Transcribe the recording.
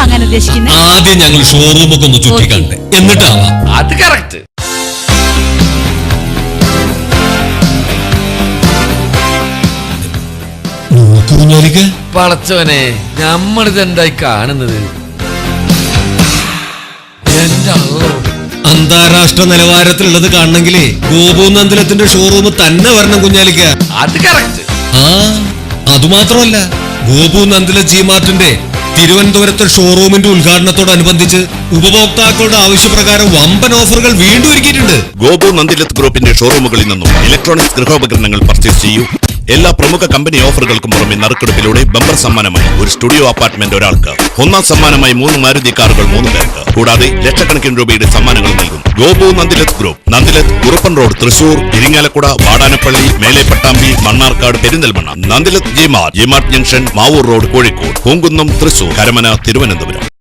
വാങ്ങാൻ ഉദ്ദേശിക്കുന്നത്? ആദ്യം ഞങ്ങൾ ഷോറൂമൊക്കെ ഒന്ന് ചുറ്റിക്കണ്ടേ, എന്നിട്ടാവാം. അത് കറക്റ്റ്. പടച്ചവനെ, നമ്മളിതെന്തായി കാണുന്നത്? എന്റെ അള്ളോ, അന്താരാഷ്ട്ര നിലവാരത്തിലുള്ളത് കാണണമെങ്കിലേ ഗോപു നന്ദിലത്തിന്റെ ഷോറൂം തന്നെ വരണം കുഞ്ഞാലിക്ക. അത് കറക്റ്റ്. അതുമാത്രമല്ല, ഗോപു നന്ദില ജി മാർട്ടിന്റെ തിരുവനന്തപുരത്തെ ഷോറൂമിന്റെ ഉദ്ഘാടനത്തോടനുബന്ധിച്ച് ഉപഭോക്താക്കളുടെ ആവശ്യപ്രകാരം വമ്പൻ ഓഫറുകൾ വീണ്ടും ഒരുക്കിയിട്ടുണ്ട്. ഗോപു നന്ദിലത്ത് ഗ്രൂപ്പിന്റെ ഷോറൂമുകളിൽ നിന്നും ഇലക്ട്രോണിക്സ് ഗൃഹോപകരണങ്ങൾ പർച്ചേസ് ചെയ്യൂ. എല്ലാ പ്രമുഖ കമ്പനി ഓഫറുകൾക്കും പുറമെ നറുക്കെടുപ്പിലൂടെ ബമ്പർ സമ്മാനമായി ഒരു സ്റ്റുഡിയോ അപ്പാർട്ട്മെന്റ് ഒരാൾക്ക്, ഒന്നാം സമ്മാനമായി 3 മാരുതി കാറുകൾ 3 പേർക്ക്, കൂടാതെ ലക്ഷക്കണക്കിന് രൂപയുടെ സമ്മാനങ്ങൾ നൽകും. ഗോപു നന്ദിലത്ത് ഗ്രൂപ്പ്, നന്ദിലത്ത്, കുറുപ്പൻ റോഡ്, തൃശൂർ, ഇരിങ്ങാലക്കുട, വാടാനപ്പള്ളി, മേലെ Pattambi, Mannarkkad, Perinthalmanna. Nandilath G Mart junction, Mavoor road, Kozhikode, Poonkunnam, Thrissur, Karamana, Thiruvananthapuram.